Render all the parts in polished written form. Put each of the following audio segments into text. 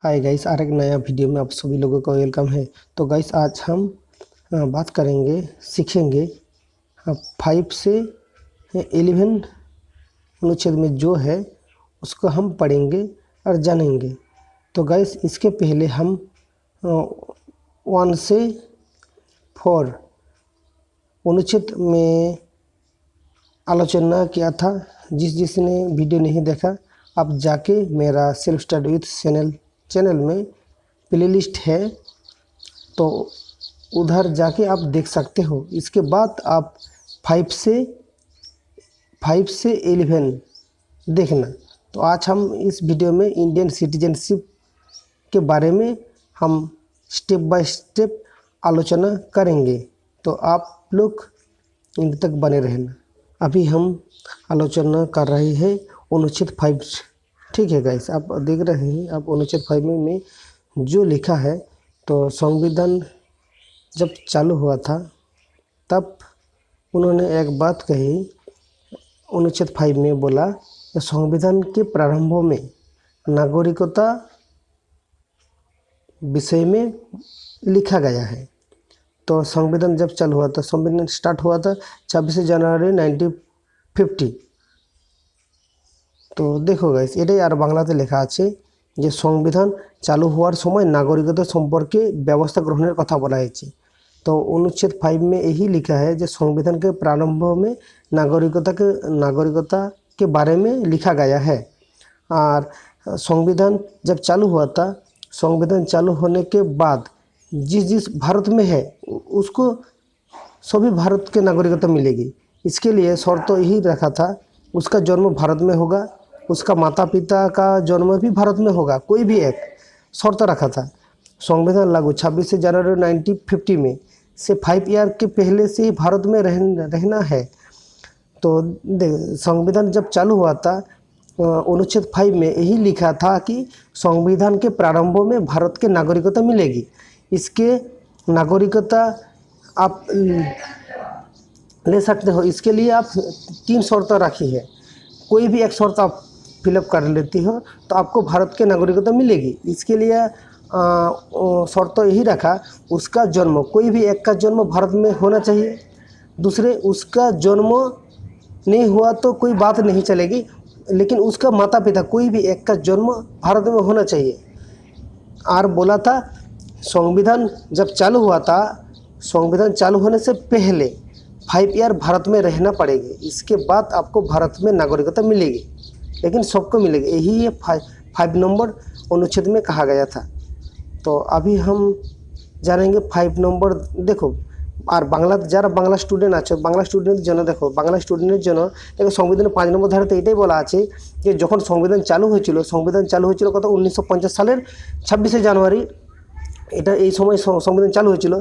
Hi guys, और एक नया वीडियो में आप सभी लोगों का वेलकम है। तो गाइस आज हम बात करेंगे, सीखेंगे 5 से 11 अनुच्छेद में जो है उसको हम पढ़ेंगे और जानेंगे। तो गाइस इसके पहले हम 1 से 4 अनुच्छेद में आलोचना किया था। जिसने वीडियो नहीं देखा, आप जाके मेरा सेल्फ स्टडी विथ चैनल में प्लेलिस्ट है, तो उधर जाके आप देख सकते हो। इसके बाद आप 5 से 11 देखना। तो आज हम इस वीडियो में इंडियन सिटीजनशिप के बारे में हम स्टेप बाय स्टेप आलोचना करेंगे, तो आप लोग इन तक बने रहना। अभी हम आलोचना कर रहे हैं अनुच्छेद 5। ठीक है गाइस, आप देख रहे हैं आप अनुच्छेद 5 में जो लिखा है। तो संविधान जब चालू हुआ था तब उन्होंने एक बात कही, अनुच्छेद 5 में बोला कि संविधान के प्रारंभों में नागरिकता विषय में लिखा गया है। तो संविधान जब चालू हुआ था, संविधान स्टार्ट हुआ था 26 জানুয়ারি 1950। तो देखो गाइस, এটাই আর বাংলাতে লেখা আছে যে সংবিধান চালু হওয়ার সময় নাগরিকতা সম্পর্কে ব্যবস্থা গ্রহণের কথা বলা হয়েছে। तो अनुच्छेद 5 में यही लिखा है कि संविधान के प्रारंभ में नागरिकता के बारे में लिखा गया है। और संविधान जब चालू हुआ था, संविधान चालू होने के बाद जिस भारत में है उसको सभी भारत के नागरिकता मिलेगी। इसके लिए शर्त यही रखा था, उसका जन्म भारत में होगा, उसका माता पिता का जन्म भी भारत में होगा। कोई भी एक शर्त रखा था। संविधान लागू 26 जनवरी 1950 में से 5 ईयर के पहले से ही भारत में रहना है। तो संविधान जब चालू हुआ था, अनुच्छेद 5 में यही लिखा था कि संविधान के प्रारंभों में भारत के नागरिकता मिलेगी। इसके नागरिकता आप ले सकते हो। इसके लिए आप 3 शर्त रखी है। कोई भी एक शर्त आप फिलअप कर लेती हो तो आपको भारत के नागरिकता मिलेगी। इसके लिए शर्त यही रखा, उसका जन्म, कोई भी एक का जन्म भारत में होना चाहिए। दूसरे, उसका जन्म नहीं हुआ तो कोई बात नहीं चलेगी, लेकिन उसका माता पिता कोई भी एक का जन्म भारत में होना चाहिए। और बोला था संविधान जब चालू हुआ था, संविधान चालू होने से पहले 5 ईयर भारत में रहना पड़ेगी। इसके बाद आपको भारत में नागरिकता मिलेगी, लेकिन सबको मिलेगी। यही ये 5 नंबर अनुच्छेद में कहा गया था। तो अभी हम जानेंगे 5 नंबर। देखो, আর যারা বাংলা স্টুডেন্ট আছে, বাংলা স্টুডেন্টের জন্য দেখো, বাংলা স্টুডেন্টের জন্য দেখো সংবিধানের 5 নম্বর ধারাতে এটাই বলা আছে যে যখন সংবিধান চালু হয়েছিল কত 1950 সালের 26 জানুয়ারি। এটা এই সময় সংবিধান চালু হয়েছিল।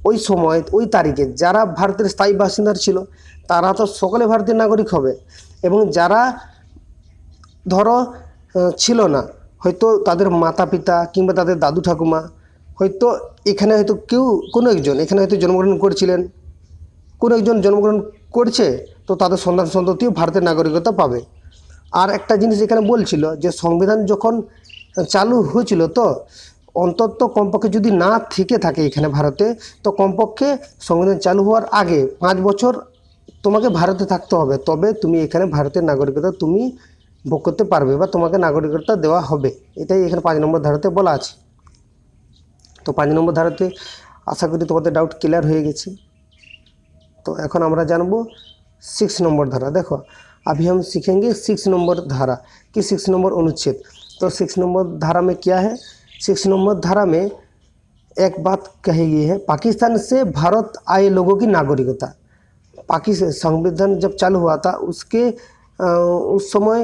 ওই সময় ওই তারিখে যারা ভারতের স্থায়ী বাসিন্দা ছিল তারা তো সকলে ভারতের নাগরিক হবে, এবং যারা ধরো ছিল না, হয়তো তাদের মাতা পিতা কিংবা তাদের দাদু ঠাকুমা হয়তো এখানে হয়তো কোনো একজন এখানে হয়তো জন্মগ্রহণ করেছিলেন, কোনো একজন জন্মগ্রহণ করছে, তো তাদের সন্তান সন্ততিও ভারতের নাগরিকতা পাবে। আর একটা জিনিস এখানে বলছিল যে সংবিধান যখন চালু হয়েছিল, তো অন্তত কমপক্ষে যদি না থেকে থাকে এখানে ভারতে, তো কমপক্ষে সংবিধান চালু হওয়ার আগে 5 বছর তোমাকে ভারতে থাকতে হবে, তবে তুমি এখানে ভারতের নাগরিকতা তুমি ভোগ করতে পারবে বা তোমাকে নাগরিকতা দেওয়া হবে। এটাই এখানে 5 নম্বর ধারাতে বলা আছে। তো 5 নম্বর ধারাতে আশা করি তোমাদের ডাউট ক্লিয়ার হয়ে গেছে। तो এখন আমরা জানবো 6 नंबर धारा। देखो, अभी हम सीखेंगे 6 नंबर धारा कि 6 नंबर अनुच्छेद। तो 6 नंबर धारा में क्या है? 6 नंबर धारा में एक बात कही गई है, पाकिस्तान से भारत आए लोगों की नागरिकता। पाकिस्तान संविधान जब चालू हुआ था उसके उस समय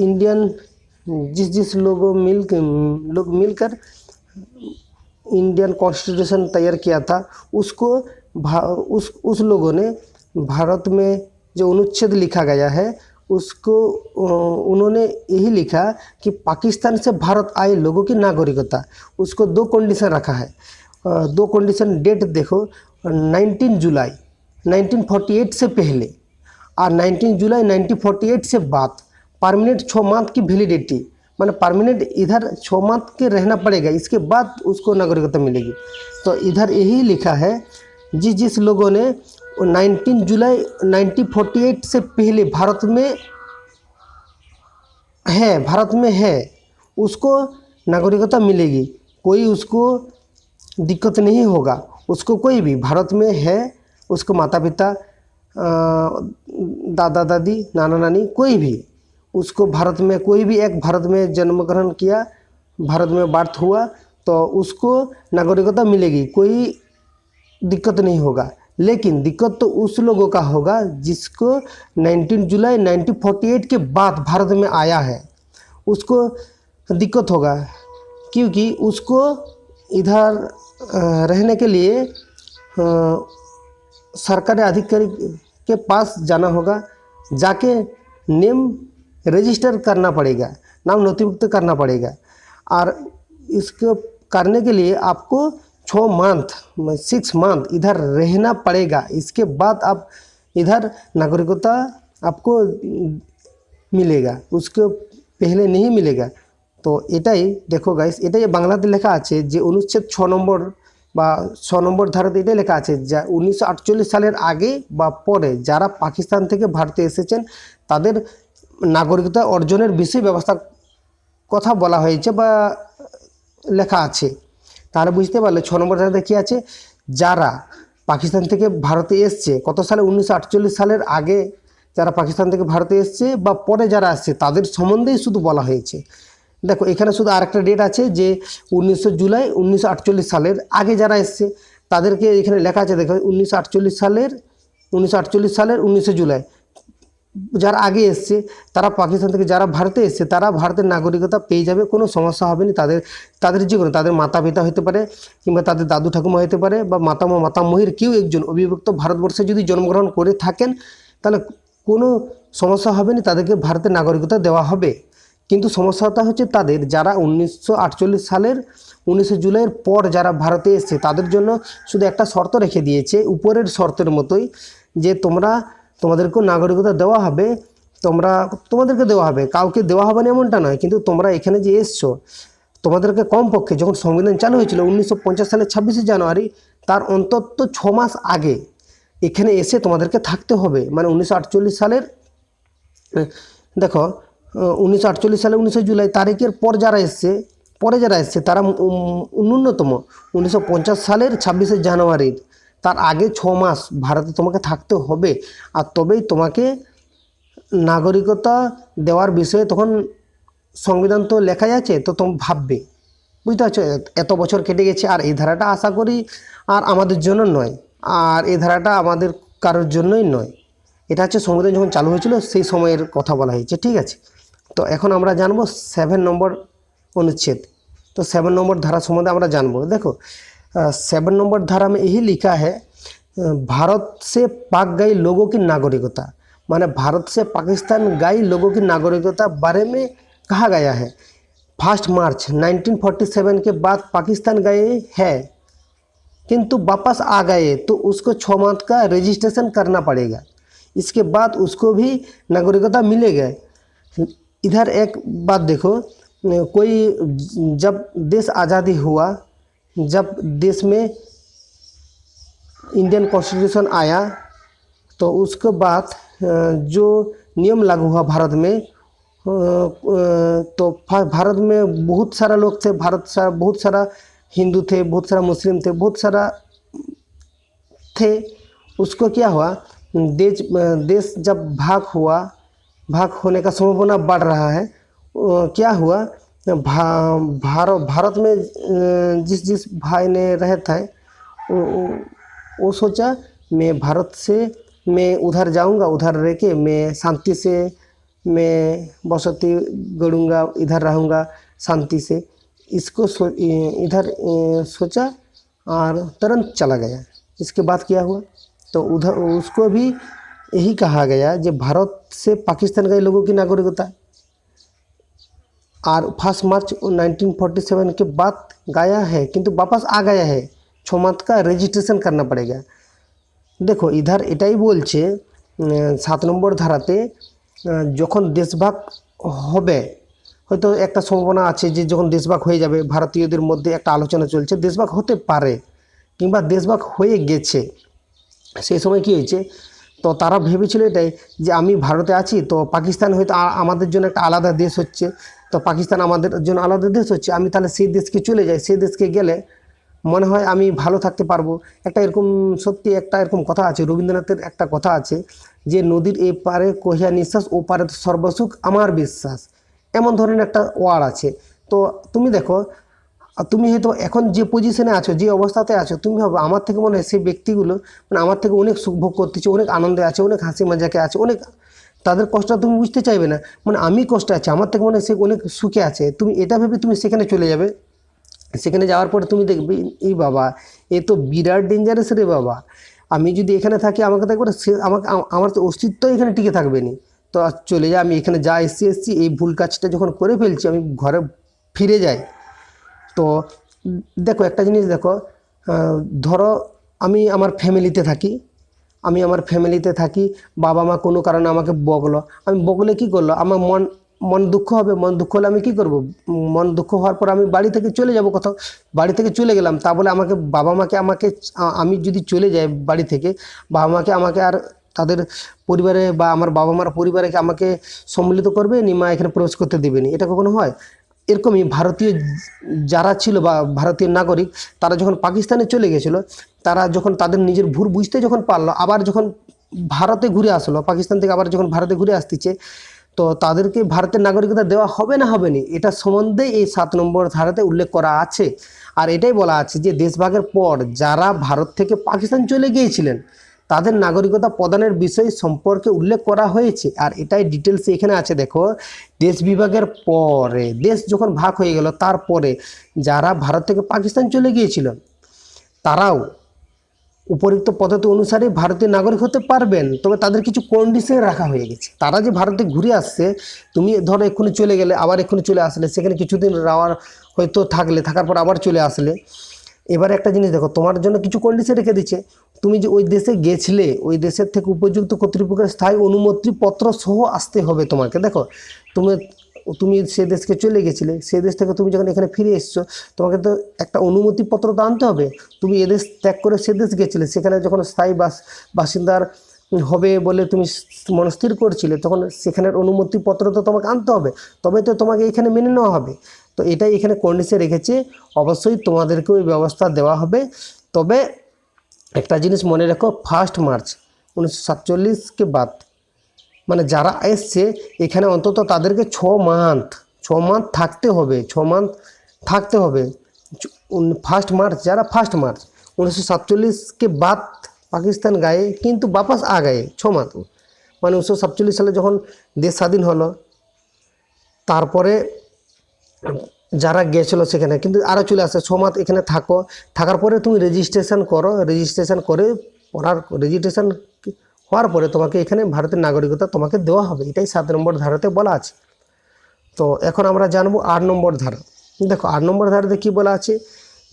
इंडियन जिस लोग मिलकर इंडियन कॉन्स्टिट्यूशन तैयार किया था, उसको उस लोगों ने भारत में जो अनुच्छेद लिखा गया है उसको उन्होंने यही लिखा कि पाकिस्तान से भारत आए लोगों की नागरिकता। उसको 2 कंडीशन रखा है। 2 कंडीशन, डेट देखो, 19 जुलाई 1948 से पहले और 19 जुलाई 1948 से बाद, परमानेंट 6 मंथ की वैलिडिटी, माने परमानेंट इधर 6 माह के रहना पड़ेगा, इसके बाद उसको नागरिकता मिलेगी। तो इधर यही लिखा है जिस जिस लोगों ने 19 जुलाई 1948 से पहले भारत में है उसको नागरिकता मिलेगी। कोई उसको दिक्कत नहीं होगा, उसको कोई भी भारत में है, उसको माता पिता, दादा दादी, नाना नानी, कोई भी उसको भारत में, कोई भी एक भारत में जन्म ग्रहण किया, भारत में बर्थ हुआ, तो उसको नागरिकता मिलेगी, कोई दिक्कत नहीं होगा। लेकिन दिक्कत तो उस लोगों का होगा जिसको 19 जुलाई 1948 के बाद भारत में आया है, उसको दिक्कत होगा, क्योंकि उसको इधर रहने के लिए सरकारी अधिकारी के पास जाना होगा, जाके नेम रजिस्टर करना पड़ेगा, नाम नोटिफिकेट करना पड़ेगा। और इसको करने के लिए आपको 6 मंथ इधर रहना पड़ेगा, इसके बाद आप इधर नागरिकता आपको मिलेगा, उसके पहले नहीं मिलेगा। तो এটাই দেখো গাইস, এটাই বাংলাতে লেখা আছে যে অনুচ্ছেদ 6 নম্বর বা 6 নম্বর ধারাতে এটাই লেখা আছে যে 1948 সালের আগে বা পরে যারা পাকিস্তান থেকে ভারতে এসেছেন তাদের নাগরিকতা অর্জনের বিষয়ে ব্যবস্থা কথা বলা হয়েছে বা লেখা আছে। তাহলে বুঝতে পারলে 6 নম্বর ধারাতে কি আছে, যারা পাকিস্তান থেকে ভারতে এসছে কত সালে, 1948 সালের আগে যারা পাকিস্তান থেকে ভারতে এসছে বা পরে যারা আসছে তাদের সম্বন্ধেই শুধু বলা হয়েছে। দেখো এখানে শুধু আরেকটা ডেট আছে যে 19 জুলাই 1948 সালের আগে যারা এসছে তাদেরকে এখানে লেখা আছে, দেখো 1948 সালের 19 জুলাই যারা আগে এসছে তারা পাকিস্তান থেকে যারা ভারতে এসছে তারা ভারতের নাগরিকতা পেয়ে যাবে, কোনো সমস্যা হবে না। তাদের যে কোনো, তাদের মাতা পিতা হতে পারে কিংবা তাদের দাদু ঠাকুমা হতে পারে বা মাতামা মাতামহির কেউ একজন অবিভক্ত ভারতবর্ষে যদি জন্মগ্রহণ করে থাকেন তাহলে কোনো সমস্যা হবে না, তাদেরকে ভারতের নাগরিকতা দেওয়া হবে। কিন্তু সমস্যাটা হচ্ছে তাদের যারা 1948 সালের 19 জুলাইয়ের পর যারা ভারতে এসছে তাদের জন্য শুধু একটা শর্ত রেখে দিয়েছে, উপরের শর্তের মতোই, যে তোমাদেরকেও নাগরিকতা দেওয়া হবে, তোমাদেরকে দেওয়া হবে, কাউকে দেওয়া হবে না এমনটা নয়, কিন্তু তোমরা এখানে যে এসছো তোমাদেরকে কমপক্ষে যখন সংবিধান চালু হয়েছিল 1950 সালের 26শে জানুয়ারি তার অন্তত 6 মাস আগে এখানে এসে তোমাদেরকে থাকতে হবে। মানে 1948 সালের, দেখো 1948 সালে 19 জুলাই তারিখের পরে যারা এসছে তারা ন্যূনতম 1950 সালের 26শে জানুয়ারির তার আগে 6 মাস ভারতে তোমাকে থাকতে হবে, আর তবেই তোমাকে নাগরিকতা দেওয়ার বিষয়ে তখন সংবিধান তো লেখাই আছে, তো তুমি ভাববে, বুঝতে পারছো। এত বছর কেটে গেছে, আর এই ধারাটা আশা করি আর আমাদের জন্য নয়, আর এই ধারাটা আমাদের কারোর জন্যই নয়, এটা হচ্ছে সংবিধান যখন চালু হয়েছিল সেই সময়ের কথা বলা হয়েছে, ঠিক আছে। তো এখন আমরা জানবো 7 নম্বর অনুচ্ছেদ। तो 7 नंबर धारा संबंध আমরা জানবো। देखो 7 नंबर धारा में यही लिखा है, भारत से पाक गए लोगों की नागरिकता, माने भारत से पाकिस्तान गए लोगों की नागरिकता बारे में कहा गया है। 1 मार्च 1947 के बाद पाकिस्तान गए हैं किंतु वापस आ गए तो उसको 6 माह का रजिस्ट्रेशन करना पड़ेगा, इसके बाद उसको भी नागरिकता मिलेगा। इधर एक बात देखो, कोई जब देश आज़ादी हुआ, जब देश में इंडियन कॉन्स्टिट्यूशन आया तो उसके बाद जो नियम लागू हुआ भारत में, तो भारत में बहुत सारा लोग थे, बहुत सारा हिंदू थे, बहुत सारा मुस्लिम थे, बहुत सारा थे। उसको क्या हुआ, देश जब भाग होने का संभावना बढ़ रहा है, क्या हुआ, भारत में जिस भाई ने रहता है वो सोचा मैं भारत से मैं उधर जाऊंगा, उधर रह के मैं शांति से मैं बसती गढ़ूंगा, इधर रहूँगा शांति से, इसको इधर सोचा और तुरंत चला गया। इसके बाद क्या हुआ, तो उधर उसको भी यही कहा गया जो भारत से पाकिस्तान गए लोगों की नागरिकता, और 1 मार्च 1947 के बाद गया है किंतु वापस आ गया है, 6 माह का रजिस्ट्रेशन करना पड़ेगा। देखो इधर এটাই বলছে 7 নম্বর ধারাতে যখন দেশভাগ হবে হয়তো একটা সম্ভাবনা আছে যে যখন দেশভাগ হয়ে যাবে ভারতীয়দের মধ্যে একটা আলোচনা চলছে দেশভাগ হতে পারে কিংবা দেশভাগ হয়ে গেছে। সেই সময় কী হয়েছে, তো তারা ভেবেছিল এটাই যে আমি ভারতে আছি, তো পাকিস্তান হয়তো আমাদের জন্য একটা আলাদা দেশ হচ্ছে, তো পাকিস্তান আমাদের জন্য আলাদা দেশ হচ্ছে, আমি তাহলে সেই দেশকে চলে যাই, সেই দেশকে গেলে মনে হয় আমি ভালো থাকতে পারবো। একটা এরকম সত্যি একটা এরকম কথা আছে, রবীন্দ্রনাথের একটা কথা আছে যে নদীর এ পারে কহিয়া নিঃশ্বাস, ও পারে তো সর্বসুখ আমার বিশ্বাস, এমন ধরনের একটা ওয়ার্ড আছে। তো তুমি দেখো, তুমি হয়তো এখন যে পজিশনে আছো, যে অবস্থাতে আছো, তুমি ভাবো আমার থেকে মনে হয় সেই ব্যক্তিগুলো মানে আমার থেকে অনেক সুখ ভোগ করতেছে, অনেক আনন্দে আছে, অনেক হাসি মজাকে আছে, অনেক তাদের কষ্টটা তুমি বুঝতে চাইবে না, মানে আমি কষ্টে আছি, আমার থেকে মনে হয় সে অনেক সুখে আছে, তুমি এটা ভেবে তুমি সেখানে চলে যাবে। সেখানে যাওয়ার পরে তুমি দেখবে এই বাবা এ তো বিরাট ডেঞ্জারাস রে বাবা, আমি যদি এখানে থাকি আমাকে তো একবার সে আমাকে আমার তো অস্তিত্ব এখানে টিকে থাকবে না। তো চলে যাই, আমি এখানে যা এসছি এই ভুল কাজটা যখন করে ফেলছি আমি ঘরে ফিরে যাই। তো দেখো একটা জিনিস দেখো, ধরো আমি আমার ফ্যামিলিতে থাকি, আমি আমার ফ্যামিলিতে থাকি, বাবা মা কোনো কারণে আমাকে বকলো, আমি বকলে কি করলো, আমার মন মন দুঃখ হবে, মন দুঃখ হলে আমি কি করব, মন দুঃখ হওয়ার পর আমি বাড়ি থেকে চলে যাব কোথাও, বাড়ি থেকে চলে গেলাম, তা বলে আমাকে বাবা মাকে আমি যদি চলে যাই বাড়ি থেকে, বাবা মাকে আমাকে আর তাদের পরিবারে বা আমার বাবা মার পরিবারে আমাকে সম্মিলিত করবে নি, মা এখানে প্রবেশ করতে দেবে নি, এটা কখনো হয়? এরকমই ভারতীয় যারা ছিল বা ভারতীয় নাগরিক তারা যখন পাকিস্তানে চলে গেছিলো, তারা যখন তাদের নিজের ভুল বুঝতে যখন পারলো, আবার যখন ভারতে ঘুরে আসলো, পাকিস্তান থেকে আবার যখন ভারতে ঘুরে আসতেছে, তো তাদেরকে ভারতের নাগরিকতা দেওয়া হবে না হবে না, এটা সম্বন্ধে এই 7 নম্বর ধারাতে উল্লেখ করা আছে। আর এটাই বলা আছে যে দেশভাগের পর যারা ভারত থেকে পাকিস্তান চলে গিয়েছিলেন তাদের নাগরিকতা প্রদানের বিষয় সম্পর্কে উল্লেখ করা হয়েছে। আর এটাই ডিটেলস এখানে আছে, দেখো দেশ বিভাগের পরে, দেশ যখন ভাগ হয়ে গেল তারপরে যারা ভারত থেকে পাকিস্তান চলে গিয়েছিল তারাও উপরিক্ত পদ্ধতি অনুসারে ভারতীয় নাগরিক হতে পারবেন, তবে তাদের কিছু কন্ডিশন রাখা হয়ে গেছে। তারা যে ভারতে ঘুরে আসছে, তুমি ধরো এক্ষুনি চলে গেলে আবার এক্ষুনি চলে আসলে, সেখানে কিছুদিন হয়তো থাকার পর আবার চলে আসলে, এবার একটা জিনিস দেখো তোমার জন্য কিছু কন্ডিশন রেখে দিচ্ছে, তুমি যে ওই দেশে গেছিলে ওই দেশের থেকে উপযুক্ত কর্তৃপক্ষের স্থায়ী অনুমতিপত্র সহ আসতে হবে তোমাকে। দেখো তুমি তুমি সে দেশকে চলে গেছিলে, সে দেশ থেকে তুমি যখন এখানে ফিরে এসছো তোমাকে তো একটা অনুমতিপত্র তো আনতে হবে, তুমি এদেশ ত্যাগ করে সে দেশ গেছিলে, সেখানে যখন স্থায়ী বাসিন্দার হবে বলে তুমি মনস্থির করছিলে, তখন সেখানের অনুমতিপত্র তো তোমাকে আনতে হবে, তবে তো তোমাকে এখানে মেনে নেওয়া হবে। তো এটাই এখানে কন্ডিশন রেখেছে, অবশ্যই তোমাদেরকে ওই ব্যবস্থা দেওয়া হবে। তবে একটা জিনিস মনে রাখো, 1 মার্চ 1947 के बाद মানে যারা এসছে এখানে অন্তত তাদেরকে 6 মান্থ থাকতে হবে, 6 মান্থ থাকতে হবে। 1 মার্চ যারা 1 মার্চ 1947 के बाद পাকিস্তান গায়ে কিন্তু বাপাস আ গায়ে 6 মান্থ, মানে 1947 সালে যখন দেশ স্বাধীন হলো তারপরে যারা গেছিলো সেখানে কিন্তু আরও চলে আসে, 6 মাস এখানে থাকার পরে তুমি রেজিস্ট্রেশন করো, রেজিস্ট্রেশন করে রেজিস্ট্রেশন হওয়ার পরে তোমাকে এখানে ভারতের নাগরিকতা তোমাকে দেওয়া হবে, এটাই 7 নম্বর ধারাতে বলা আছে। তো এখন আমরা জানবো 8 নম্বর ধারা। देखो 8 नंबर धारा की बोला আছে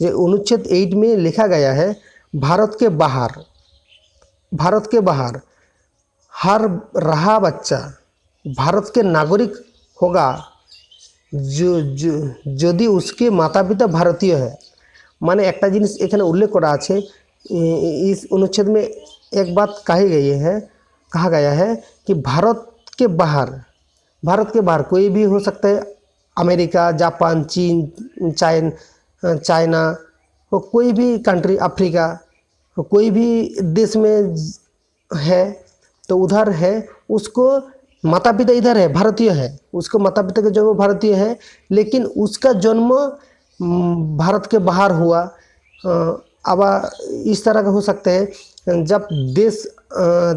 যে अनुच्छेद 8 में लिखा गया है भारत के बाहर हर रहा बच्चा भारत के नागरिक होगा यदि उसके माता पिता भारतीय है। माने एक जिनिस एखाने उल्लेख करा आछे, इस अनुच्छेद में एक बात कहा गया है कि भारत के बाहर कोई भी हो सकता है, अमेरिका, जापान, चीन, चाइना और कोई भी कंट्री, अफ्रीका कोई भी देश में है तो उधर है, उसको माता पिता इधर है भारतीय है, उसको माता पिता का जन्म भारतीय है, लेकिन उसका जन्म भारत के बाहर हुआ। अब इस तरह का हो सकते हैं जब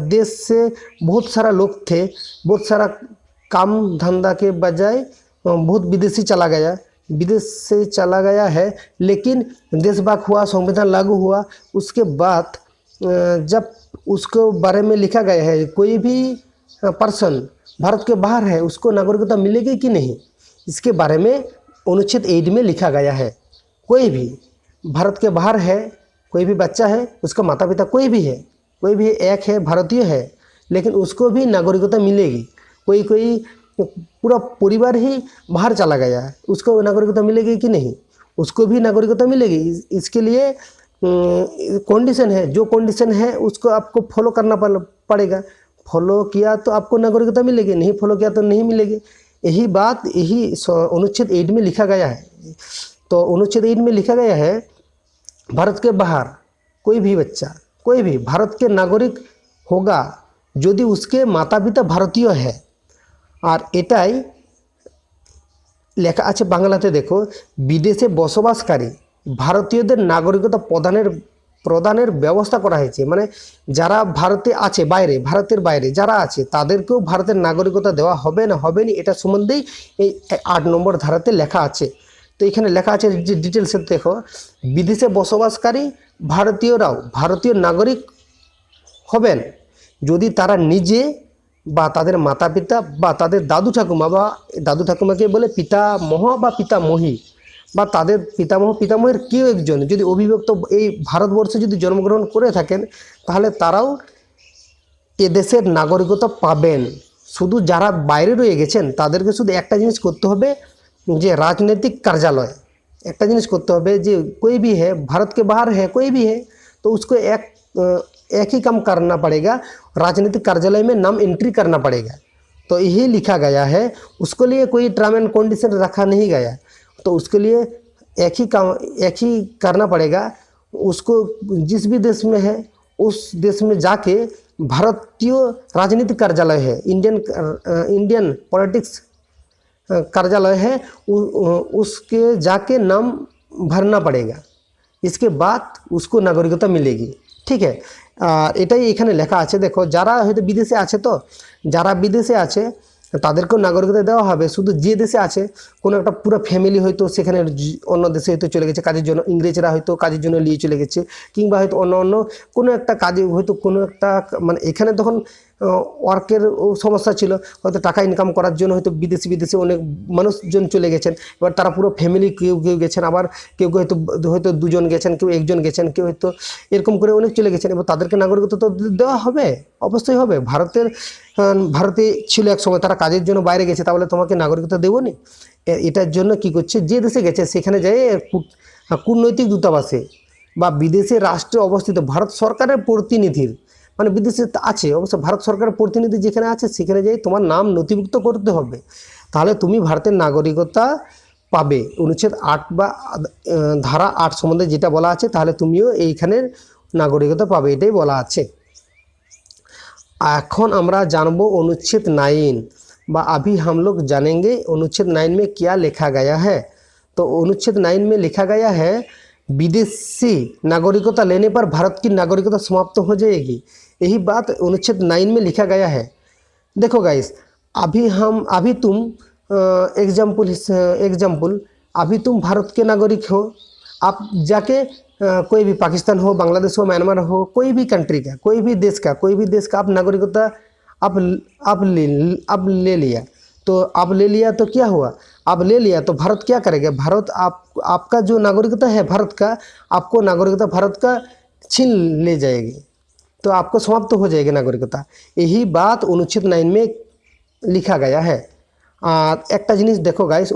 देश से बहुत सारा लोग थे, बहुत सारा काम धंधा के बजाय बहुत विदेश से चला गया है, लेकिन देशभाग हुआ, संविधान लागू हुआ, उसके बाद जब उसको बारे में लिखा गया है कोई भी पर्सन भारत के बाहर है उसको नागरिकता मिलेगी कि नहीं, इसके बारे में अनुच्छेद 8 में लिखा गया है। कोई भी भारत के बाहर है, कोई भी बच्चा है, उसका माता पिता कोई भी एक है, भारतीय है, लेकिन उसको भी नागरिकता मिलेगी। कोई पूरा परिवार ही बाहर चला गया है, उसको नागरिकता मिलेगी कि नहीं? उसको भी नागरिकता मिलेगी। इसके लिए कंडीशन है, जो कंडीशन है उसको आपको फॉलो करना पड़ेगा। फॉलो किया तो आपको नागरिकता मिलेगी, नहीं फॉलो किया तो नहीं मिलेगी। यही बात यही अनुच्छेद 8 में लिखा गया है। तो अनुच्छेद 8 में लिखा गया है, भारत के बाहर कोई भी बच्चा, कोई भी भारत के नागरिक होगा यदि उसके माता पिता भारतीय है। और एटाई লেখা আছে বাংলাতে, দেখো, বিদেশে বসবাসকারী ভারতীয়দের নাগরিকতা প্রদানের ব্যবস্থা করা হয়েছে। মানে যারা ভারতে আছে, ভারতের বাইরে যারা আছে তাদেরকেও ভারতের নাগরিকতা দেওয়া হবে না হবে না এটা সম্বন্ধেই এই 8 নম্বর ধারাতে লেখা আছে। তো এখানে লেখা আছে যে ডিটেলসে দেখো, বিদেশে বসবাসকারী ভারতীয়রাও ভারতীয় নাগরিক হবেন যদি তারা নিজে বা তাদের মাতা পিতা বা তাদের দাদু ঠাকুমাকে বলে পিতামহ বা পিতামহী বা তাদের পিতামহের কেউ একজন যদি অবিভক্ত এই ভারতবর্ষে যদি জন্মগ্রহণ করে থাকেন তাহলে তারাও এদেশের নাগরিকতা পাবেন। শুধু যারা বাইরে রয়ে গেছেন তাদেরকে শুধু একটা জিনিস করতে হবে, যে রাজনৈতিক কার্যালয় একটা জিনিস করতে হবে, যে कोई भी है भारत के बाहर है कोई भी है तो उसको एक ही काम करना पड़ेगा, राजनीतिक कार्यालय में नाम एंट्री करना पड़ेगा। तो यही लिखा गया है, उसके लिए कोई टर्म एंड कंडीशन रखा नहीं गया। तो उसके लिए एक ही करना पड़ेगा। उसको जिस भी देश में है उस देश में जाके भारतीय राजनीतिक कार्यालय है, इंडियन पॉलिटिक्स कार्यालय है, उसके जाके नाम भरना पड़ेगा। इसके बाद उसको नागरिकता मिलेगी। ठीक है, এটাই এখানে লেখা আছে। দেখো, যারা হয়তো বিদেশে আছে, তো যারা বিদেশে আছে তাদেরকেও নাগরিকতা দেওয়া হবে। শুধু যে দেশে আছে কোনো একটা পুরো ফ্যামিলি হয়তো সেখানে অন্য দেশে হয়তো চলে গেছে কাজের জন্য, ইংরেজরা হয়তো কাজের জন্য নিয়ে চলে গেছে, কিংবা হয়তো অন্য কোনো একটা কাজে হয়তো কোনো একটা মানে এখানে তখন ওয়ার্কের সমস্যা ছিল, হয়তো টাকা ইনকাম করার জন্য হয়তো বিদেশে অনেক মানুষজন চলে গেছেন। এবার তারা পুরো ফ্যামিলি কেউ গেছেন, আবার কেউ হয়তো দুজন গেছেন, কেউ একজন গেছেন, কেউ হয়তো এরকম করে অনেক চলে গেছেন। এবার তাদেরকে নাগরিকতা তো দেওয়া হবে, অবশ্যই হবে। ভারতে ছিল এক সময়, তারা কাজের জন্য বাইরে গেছে, তাহলে তোমাকে নাগরিকতা দেবো নি? এটার জন্য কি করছে, যে দেশে গেছে সেখানে যায় কূটনৈতিক দূতাবাসে বা বিদেশে রাষ্ট্রে অবস্থিত ভারত সরকারের প্রতিনিধির, মানে বিদেশে আছে অবশ্য ভারত সরকারের প্রতিনিধি যেখানে আছে সেখানে যাই তোমার নাম নথিভুক্ত করতে হবে, তাহলে তুমি ভারতের নাগরিকতা পাবে। অনুচ্ছেদ 8 বা ধারা 8 সম্বন্ধে যেটা বলা আছে, তাহলে তুমিও এইখানের নাগরিকতা পাবে, এটাই বলা আছে। এখন আমরা জানবো अनुच्छेद 9 বা अभी हम लोग जानेंगे अनुच्छेद 9 में क्या लिखा गया है। तो अनुच्छेद 9 में लिखा गया है, विदेशी नागरिकता लेने पर भारत की नागरिकता समाप्त हो जाएगी। यही बात अनुच्छेद 9 में लिखा गया है। देखो गाइस, अभी तुम एग्जाम्पल अभी तुम भारत के नागरिक हो, आप जाके कोई भी पाकिस्तान हो, बांग्लादेश हो, म्यांमार हो, कोई भी कंट्री का, कोई भी देश का आप नागरिकता आप ले लिया। तो आप ले लिया तो क्या हुआ, आप ले लिया तो भारत क्या करेगा, भारत आपका जो नागरिकता है भारत का, आपको नागरिकता भारत का छीन ले जाएगी, तो आपको समाप्त हो जाएगी नागरिकता। यही बात अनुच्छेद 9 में लिखा गया है। একটা জিনিস দেখো গাইস,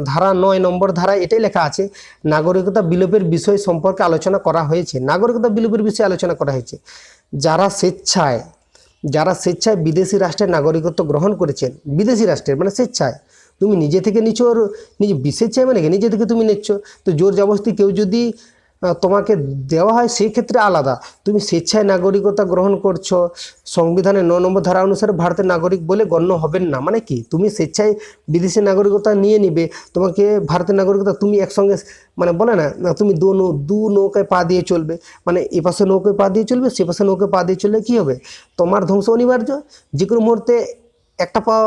ধারা 9 নম্বর ধারা এটাই লেখা আছে, নাগরিকতা বিলোপের বিষয় সম্পর্কে আলোচনা করা হয়েছে। নাগরিকতা বিলোপের বিষয়ে আলোচনা করা হয়েছে। যারা স্বেচ্ছায় বিদেশি রাষ্ট্রের নাগরিকত্ব গ্রহণ করেছেন, বিদেশি রাষ্ট্রের মানে স্বেচ্ছায়, তুমি নিজে থেকে নিচ্ছ, স্বেচ্ছায় মানে নিজে থেকে তুমি নিচ্ছ, তো জোর জবরদস্তি কেউ যদি তোমাকে দেওয়া হয় সেই ক্ষেত্রে আলাদা। তুমি স্বেচ্ছায় নাগরিকতা গ্রহণ করছো, সংবিধানের 9 নম্বর ধারা অনুসারে ভারতের নাগরিক বলে গণ্য হবেন না। মানে কি, তুমি স্বেচ্ছায় বিদেশি নাগরিকতা নিয়ে নিবে, তোমাকে ভারতের নাগরিকতা তুমি একসঙ্গে মানে বলে না, তুমি দু নৌকায় পা দিয়ে চলবে, মানে এ পাশে নৌকায় পা দিয়ে চলবে, সে পাশে নৌকায় পা দিয়ে চললে কী হবে, তোমার ধ্বংস অনিবার্য। যে কোনো মুহূর্তে একটা পা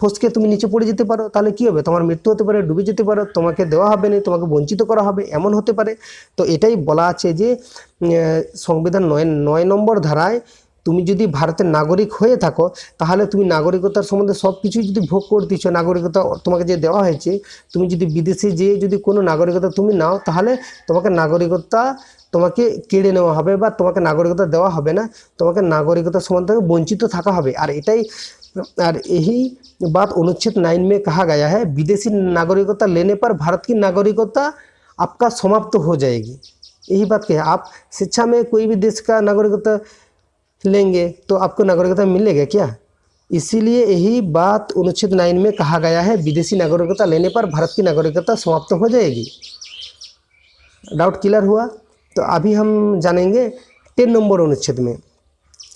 ফসকে তুমি নিচে পড়ে যেতে পারো, তাহলে কী হবে, তোমার মৃত্যু হতে পারে, ডুবে যেতে পারো, তোমাকে দেওয়া হবে না, তোমাকে বঞ্চিত করা হবে, এমন হতে পারে। তো এটাই বলা আছে যে সংবিধান 9 নম্বর ধারায় তুমি যদি ভারতের নাগরিক হয়ে থাকো, তাহলে তুমি নাগরিকতার সম্বন্ধে সব কিছুই যদি ভোগ করতেছ, নাগরিকতা তোমাকে যে দেওয়া হয়েছে, তুমি যদি বিদেশে যেয়ে যদি কোনো নাগরিকতা তুমি নাও, তাহলে তোমাকে কেড়ে নেওয়া হবে বা তোমাকে নাগরিকতা দেওয়া হবে না, তোমাকে নাগরিকতা সম্বন্ধে বঞ্চিত থাকা হবে। আর এটাই और यही बात अनुच्छेद 9 में कहा गया है, विदेशी नागरिकता लेने पर भारत की नागरिकता आपका समाप्त हो जाएगी। यही बात क्या है, आप शिक्षा में कोई भी देश का नागरिकता लेंगे तो आपको नागरिकता मिलेगा क्या? इसीलिए यही बात अनुच्छेद 9 में कहा गया है, विदेशी नागरिकता लेने पर भारत की नागरिकता समाप्त हो जाएगी। डाउट क्लियर हुआ? तो अभी हम जानेंगे 10 नंबर अनुच्छेद में।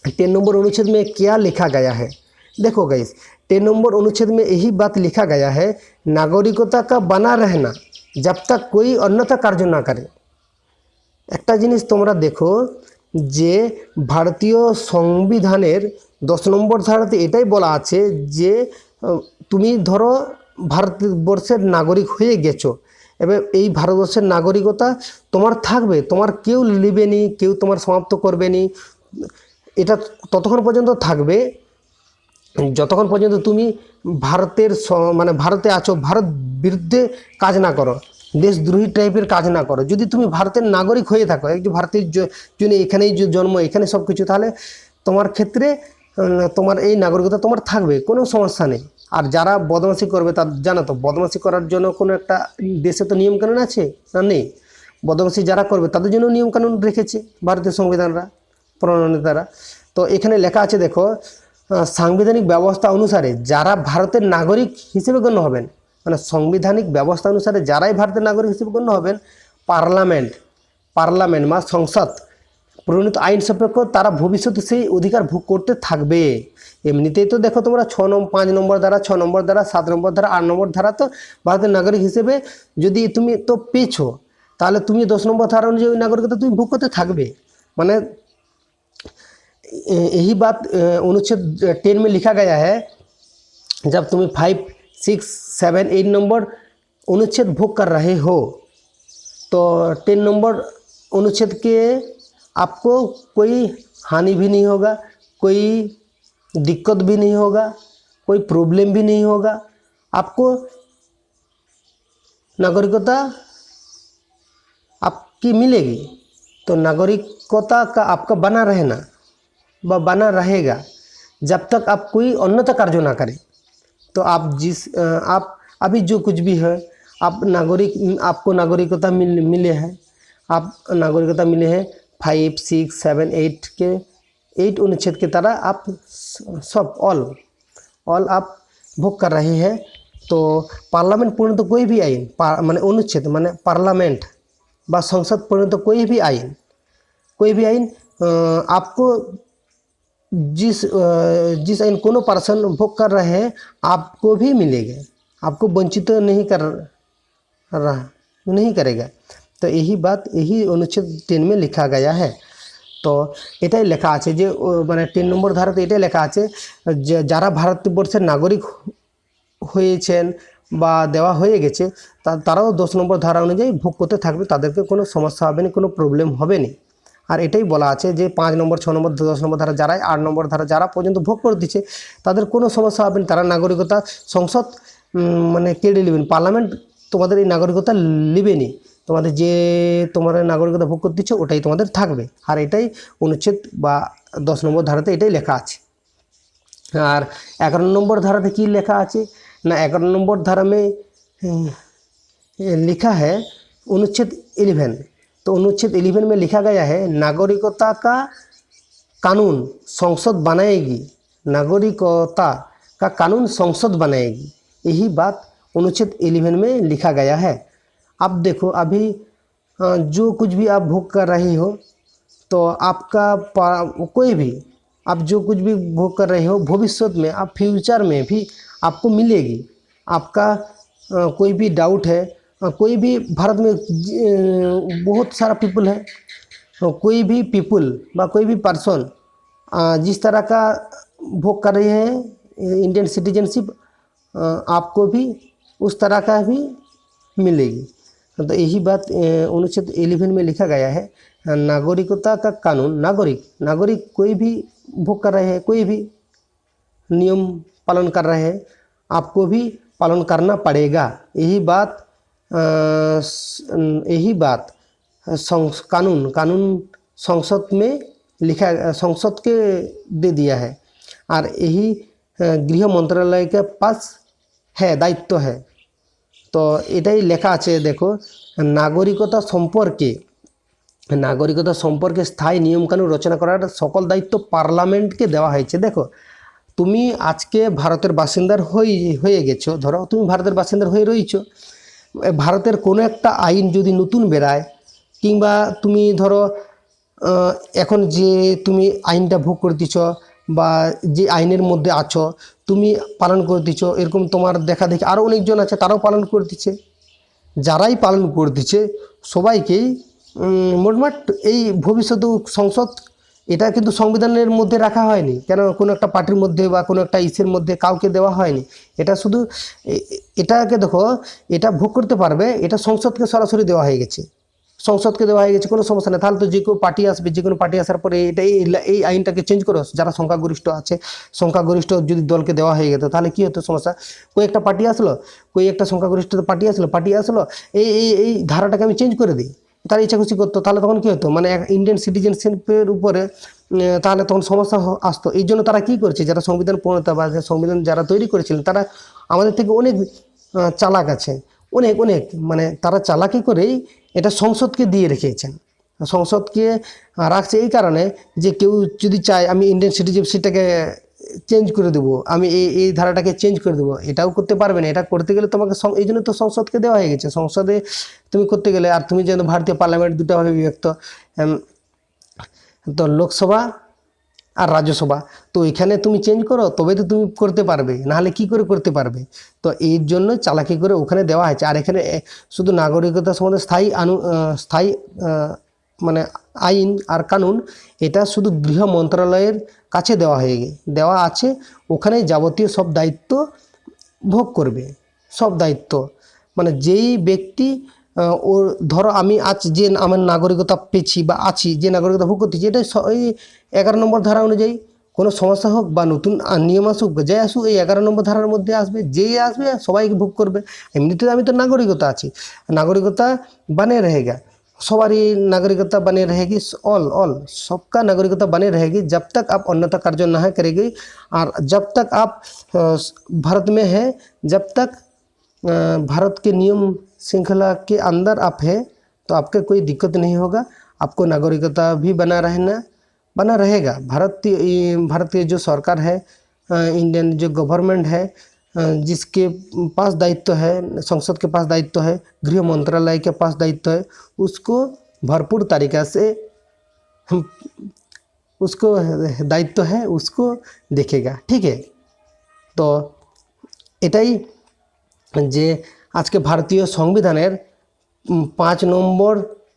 10 नंबर अनुच्छेद में क्या लिखा गया है? देखो गाइस, 10 नंबर अनुच्छेद में यही बात लिखा गया है, नागरिकता का बना रहना जब तक कोई अन्यथा कार्य ना करे। একটা জিনিস তোমরা দেখো যে ভারতীয় সংবিধানের 10 নম্বর ধারাতে এটাই বলা আছে যে তুমি ধরো ভারতবর্ষের নাগরিক হয়ে গেছো, এবার এই ভারতবর্ষের নাগরিকতা তোমার থাকবে, তোমার কেউ নেবে নি, কেউ তোমার সমাপ্ত করবে নি। এটা ততক্ষণ পর্যন্ত থাকবে যতক্ষণ পর্যন্ত তুমি ভারতের মানে ভারতে আছো, ভারত বিরুদ্ধে কাজ না করো, দেশদ্রোহী টাইপের কাজ না করো। যদি তুমি ভারতের নাগরিক হয়ে থাকো, একজন ভারতের জন্য এখানেই জন্ম, এখানে সব কিছু, তাহলে তোমার ক্ষেত্রে তোমার এই নাগরিকতা তোমার থাকবে, কোনো সমস্যা নেই। আর যারা বদমাশি করবে, তার জানো তো বদমাশি করার জন্য কোনো একটা দেশে তো নিয়মকানুন আছে না? নেই। বদমাশি যারা করবে তাদের জন্য নিয়মকানুন রেখেছে ভারতীয় সংবিধানরা, প্রণেতারা। তো এখানে লেখা আছে দেখো, সাংবিধানিক ব্যবস্থা অনুসারে যারা ভারতের নাগরিক হিসেবে গণ্য হবেন, মানে সাংবিধানিক ব্যবস্থা অনুসারে যারাই ভারতের নাগরিক হিসেবে গণ্য হবেন, পার্লামেন্ট বা সংসদ প্রণীত আইন সাপেক্ষ তারা ভবিষ্যতে সেই অধিকার ভোগ করতে থাকবে। এমনিতেই তো দেখো তোমরা 5 নম্বর ধারা, 6 নম্বর ধারা, 7 নম্বর ধারা, 8 নম্বর ধারা তো ভারতের নাগরিক হিসেবে যদি তুমি তো পেয়েছো, তাহলে তুমি 10 নম্বর ধারা অনুযায়ী নাগরিকতা তুমি ভোগ করতে থাকবে। মানে यही बात अनुच्छेद 10 में लिखा गया है, जब तुम्हें 5, 6, 7, 8 नंबर अनुच्छेद भोग कर रहे हो तो 10 नंबर अनुच्छेद के आपको कोई हानि भी नहीं होगा, कोई दिक्कत भी नहीं होगा, कोई प्रॉब्लम भी नहीं होगा। आपको नागरिकता आपकी मिलेगी। तो नागरिकता का आपका बना रहना व बना रहेगा जब तक आप कोई अन्यथा कार्य ना करें। तो आप अभी जो कुछ भी है, आपको नागरिकता मिले हैं, आप नागरिकता मिले हैं 5, 6, 7, 8 के 8 अनुच्छेद के तरह आप सब ऑल आप भोग कर रहे हैं। तो पार्लियामेंट पूर्ण तो कोई भी आइन माने अनुच्छेद माने पार्लियामेंट व संसद पूर्ण तो कोई भी आइन आपको जिस आइन कोनो पर्सन भोग कर रहे हैं आपको भी मिलेगा, आपको वंचित नहीं करेगा। तो यही बात यही अनुच्छेद 10 में लिखा गया है। तो এটাই লেখা আছে যে মানে 10 নম্বর ধারাতে এটাই লেখা আছে যে যারা ভারতবর্ষের নাগরিক হয়েছেন বা দেওয়া হয়ে গেছে তারাও 10 নম্বর ধারা অনুযায়ী ভোগ করতে থাকবে, তাদেরকে কোনো সমস্যা হবে না, কোনো প্রবলেম হবে না। আর এটাই বলা আছে যে 5 নম্বর, 6 নম্বর, 10 নম্বর ধারা যারাই 8 নম্বর ধারা যারা পর্যন্ত ভোগ করে দিচ্ছে তাদের কোনো সমস্যা হবে না, তারা নাগরিকতা সংসদ মানে কেড়ে নেবেন, পার্লামেন্ট তোমাদের এই নাগরিকতা নেবে নি, তোমাদের যে তোমার নাগরিকতা ভোগ করতে দিচ্ছে ওটাই তোমাদের থাকবে। আর এটাই অনুচ্ছেদ বা 10 নম্বর ধারাতে এটাই লেখা আছে। আর 11 নম্বর ধারাতে কি লেখা আছে ना, 11 नंबर धारा में लिखा है अनुच्छेद 11। तो अनुच्छेद 11 में लिखा गया है नागरिकता का कानून संसद बनाएगी, नागरिकता का कानून संसद बनाएगी। यही बात अनुच्छेद 11 में लिखा गया है। अब देखो अभी जो कुछ भी आप भोग कर रहे हो तो आपका कोई भी आप जो कुछ भी भोग कर रहे हो भविष्य में आप फ्यूचर में भी आपको मिलेगी। आपका कोई भी डाउट है, कोई भी भारत में बहुत सारा पीपल है, कोई भी पीपल व कोई भी पर्सन जिस तरह का भोग कर रहे हैं इंडियन सिटीजनशिप आपको भी उस तरह का भी मिलेगी। तो यही बात अनुच्छेद 11 में लिखा गया है नागरिकता का कानून, नागरिक कोई भी भोग कर रहे हैं, कोई भी नियम पालन कर रहे हैं आपको भी पालन करना पड़ेगा। यही बात कानून संसद में लिखा, संसद के दे दिया है। और यही गृह मंत्रालय के पास है, दायित्व है। तो एटाई लेखा आछे देखो, नागरिकता सम्पर्के स्थायी नियम कानून रचना करार सकल दायित्व पार्लामेंट के देवा हयेछे। देखो तुमी आजके भारतेर बासिन्दार हये गेछो, धरो तुमी भारतेर बासिन्दार हये रयेछो, भारतेर कोनो एकटा आईन यदि नतून बेराय किंबा तुमी धरो এখন যে তুমি আইনটা ভোগ করতেছ বা যে আইনের মধ্যে আছো তুমি পালন করতেছ, এরকম তোমার দেখা দেখি আরও অনেকজন আছে তারাও পালন করতেছে। যারাই পালন করতেছে সবাইকেই মোটমাট এই ভবিষ্যৎ সংসদ এটা কিন্তু সংবিধানের মধ্যে রাখা হয়নি, কেন কোনো একটা পার্টির মধ্যে বা কোনো একটা ইসের মধ্যে কাউকে দেওয়া হয়নি। এটা শুধু এটাকে দেখো, এটা ভোগ করতে পারবে, এটা সংসদকে সরাসরি দেওয়া হয়ে গেছে, সংসদকে দেওয়া হয়ে গেছে, কোনো সমস্যা নেই। তাহলে তো যে কেউ পার্টি আসবে, যে কোনো পার্টি আসার পরে এই আইনটাকে চেঞ্জ করো, যারা সংখ্যাগরিষ্ঠ আছে সংখ্যাগরিষ্ঠ যদি দলকে দেওয়া হয়ে যেত তাহলে কী হতো সমস্যা, কই একটা পার্টি আসলো, কই একটা সংখ্যাগরিষ্ঠ পার্টি আসলো এই ধারাটাকে আমি চেঞ্জ করে দিই, তারা ইচ্ছা খুশি করতো, তাহলে তখন কী হতো, মানে ইন্ডিয়ান সিটিজেনশিপের উপরে তাহলে তখন সমস্যা আসতো। এই জন্য তারা কী করছে, যারা সংবিধান প্রণেতা বা সংবিধান যারা তৈরি করেছিলেন তারা আমাদের থেকে অনেক চালাক আছে, অনেক অনেক মানে তারা চালাকি করেই এটা সংসদকে দিয়ে রেখেছেন। সংসদকে রাখছে এই কারণে যে কেউ যদি চায় আমি ইন্ডিয়ান সিটিজেনশিপটাকে চেঞ্জ করে দেবো, আমি এই ধারাটাকে চেঞ্জ করে দেবো, এটাও করতে পারবে না। এটা করতে গেলে তোমাকে এই জন্য তো সংসদকে দেওয়া হয়ে গেছে, সংসদে তুমি করতে গেলে। আর তুমি যেন ভারতীয় পার্লামেন্ট দুটোভাবে বিভক্ত, তো লোকসভা আর রাজ্যসভা, তো এখানে তুমি চেঞ্জ করো তবে তো তুমি করতে পারবে, নাহলে কি করে করতে পারবে। তো এর জন্য চালাকি করে ওখানে দেওয়া হয়েছে। আর এখানে শুধু নাগরিকতা সম্বন্ধে স্থায়ী মানে আইন আর কানুন এটা শুধু গৃহ মন্ত্রণালয়ের কাছে দেওয়া আছে, ওখানে যাবতীয় সব দায়িত্ব ভোগ করবে, সব দায়িত্ব। মানে যেই ব্যক্তি ও ধরো আমি আজ যে আমার নাগরিকতা পেয়েছি বা আছি, যে নাগরিকতা ভোগ করতেছি, এটা এই 11 নম্বর ধারা অনুযায়ী কোনো সমস্যা হোক বা নতুন নিয়ম আসুক বা যাই আসুক, এই 11 নম্বর ধারার মধ্যে আসবে, যে আসবে সবাইকে ভোগ করবে। এমনিতে আমি তো নাগরিকতা আছি, নাগরিকতা बने रहेगा, सवारी नागरिकता बने रहेगी, ऑल सबका नागरिकता बने रहेगी जब तक आप अन्यथा कार्य न करेगी। और जब तक आप भारत में है, जब तक भारत के नियम श्रृंखला के अंदर आप है तो आपका कोई दिक्कत नहीं होगा, आपको नागरिकता भी बना रहेगा। भारतीय जो सरकार है, इंडियन जो गवर्नमेंट है, जिसके पास दायित्व है, संसद के पास दायित्व है, गृह मंत्रालय के पास दायित्व है, उसको भरपूर तरीक़ा से उसको दायित्व है उसको देखेगा। ठीक है, तो এটাই যে আজকে ভারতীয় সংবিধানের 5 নম্বর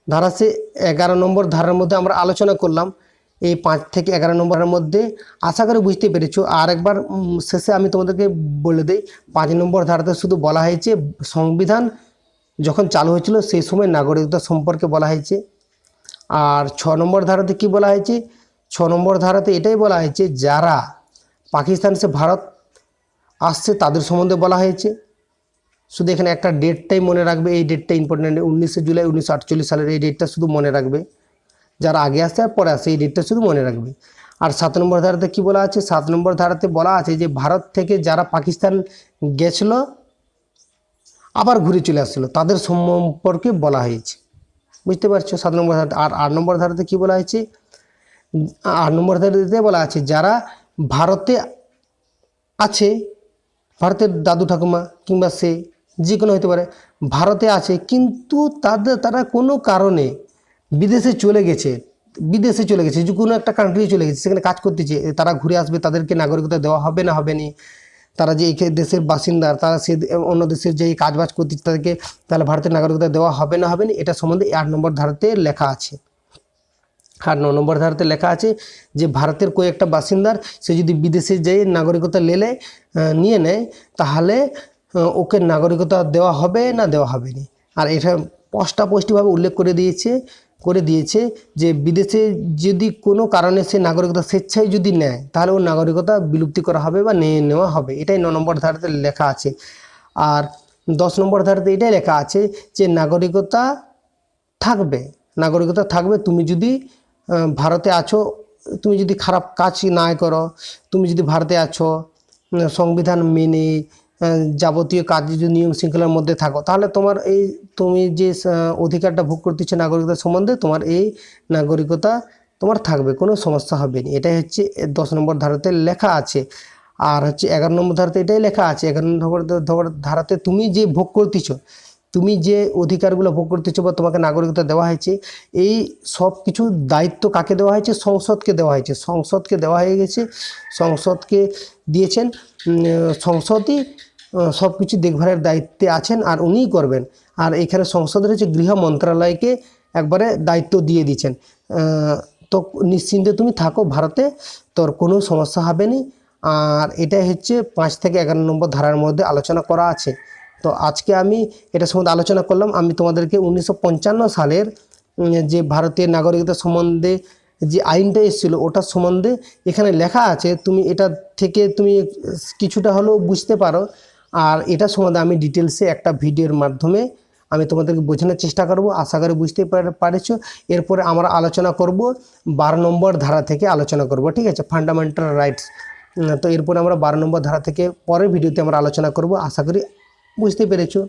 ধারা से 11 নম্বর ধারার মধ্যে আমরা আলোচনা করলাম। এই 5 থেকে 11 নম্বরের মধ্যে আশা করি বুঝতে পেরেছো। আর একবার শেষে আমি তোমাদেরকে বলে দেই, 5 নম্বর ধারাতে শুধু বলা হয়েছে সংবিধান যখন চালু হয়েছিল সেই সময় নাগরিকতা সম্পর্কে বলা হয়েছে। আর 6 নম্বর ধারাতে কি বলা হয়েছে, 6 নম্বর ধারাতে এটাই বলা হয়েছে যারা পাকিস্তান সে ভারত আসছে তাদের সম্বন্ধে বলা হয়েছে। শুধু এখানে একটা ডেটটাই মনে রাখবে, এই ডেটটা ইম্পর্টেন্ট, 19 জুলাই 1948 সালের এই ডেটটা শুধু মনে রাখবে। যারা আগে আসছে আর পরে আসছে এই ডেটটা শুধু মনে রাখবে। আর 7 নম্বর ধারাতে কি বলা আছে, 7 নম্বর ধারাতে বলা আছে যে ভারত থেকে যারা পাকিস্তান গেছিল আবার ঘুরে চলে আসছিল তাদের সম্পর্কে বলা হয়েছে, বুঝতে পারছো 7 নম্বর ধারাতে। আর 8 নম্বর ধারাতে কি বলা হয়েছে, 8 নম্বর ধারাতে বলা আছে যারা ভারতে আছে, ভারতের দাদু ঠাকুমা কিংবা সে যে কোনো হতে পারে, ভারতে আছে কিন্তু তারা কোনো কারণে বিদেশে চলে গেছে, যে কোনো একটা কান্ট্রি চলে গেছে, সেখানে কাজ করতেছে, তারা ঘুরে আসবে, তাদেরকে নাগরিকতা দেওয়া হবে না হবে না। তারা যে এই দেশের বাসিন্দা, তারা সে অন্য দেশের যে কাজবাজ করতেছে তাদেরকে তাহলে ভারতের নাগরিকতা দেওয়া হবে না এটা সম্বন্ধে 8 নম্বর ধারাতে লেখা আছে। আর 9 নম্বর ধারাতে লেখা আছে যে ভারতের কোনো একটা বাসিন্দার সে যদি বিদেশে যেয়ে নাগরিকতা নিয়ে নেয় তাহলে ওকে নাগরিকতা দেওয়া হবে না না। আর এটা স্পষ্টভাবে উল্লেখ করে দিয়েছে যে বিদেশে যদি কোনো কারণে সে নাগরিকতা স্বেচ্ছায় যদি নেয় তাহলে ওর নাগরিকতা বিলুপ্তি করা হবে বা নেওয়া হবে, এটাই 9 নম্বর ধারাতে লেখা আছে। আর 10 নম্বর ধারাতে এটাই লেখা আছে যে নাগরিকতা থাকবে তুমি যদি ভারতে আছো, তুমি যদি খারাপ কাজ না করো, তুমি যদি ভারতে আছো সংবিধান মেনে যাবতীয় কাজ যদি নিয়ম শৃঙ্খলার মধ্যে থাকো, তাহলে তোমার এই তুমি যে অধিকারটা ভোগ করতেছো নাগরিকতা সম্বন্ধে, তোমার এই নাগরিকতা তোমার থাকবে, কোনো সমস্যা হবে না। এটাই হচ্ছে 10 নম্বর ধারাতে লেখা আছে। আর হচ্ছে 11 নম্বর ধারাতে এটাই লেখা আছে, 11 নম্বর ধারাতে তুমি যে ভোগ করতেছো, তুমি যে অধিকারগুলো ভোগ করতেছো বা তোমাকে নাগরিকতা দেওয়া হয়েছে, এই সব কিছু দায়িত্ব কাকে দেওয়া হয়েছে? সংসদকে দেওয়া হয়েছে। সংসদকে দেওয়া হয়ে গেছে, সংসদকে দিয়েছেন। সংসদই সব কিছু দেখভালের দায়িত্বে আছেন আর উনিই করবেন। আর এখানে সংসদের হচ্ছে গৃহ মন্ত্রণালয়কে একবারে দায়িত্ব দিয়ে দিয়েছেন। তো নিশ্চিন্তে তুমি থাকো ভারতে, তোর কোনো সমস্যা হবে না। আর এটাই হচ্ছে 5 থেকে 11 নম্বর ধারার মধ্যে আলোচনা করা আছে। তো আজকে আমি এটা সম্বন্ধে আলোচনা করলাম। আমি তোমাদেরকে 1955 সালের যে ভারতীয় নাগরিকতা সম্বন্ধে যে আইনটা এসেছিলো ওটার সম্বন্ধে এখানে লেখা আছে, তুমি এটা থেকে তুমি কিছুটা হলেও বুঝতে পারো। আর এটা সম্বন্ধে আমি ডিটেলসে একটা ভিডিওর মাধ্যমে আমি তোমাদেরকে বোঝানোর চেষ্টা করব, আশা করি বুঝতে পারেছো। এরপরে আমরা আলোচনা করব 12 নম্বর ধারা থেকে আলোচনা করব, ঠিক আছে, ফান্ডামেন্টাল রাইটস। তো এরপরে আমরা 12 নম্বর ধারা থেকে পরের ভিডিওতে আমরা আলোচনা করব, আশা করি বুঝতে পেরেছো।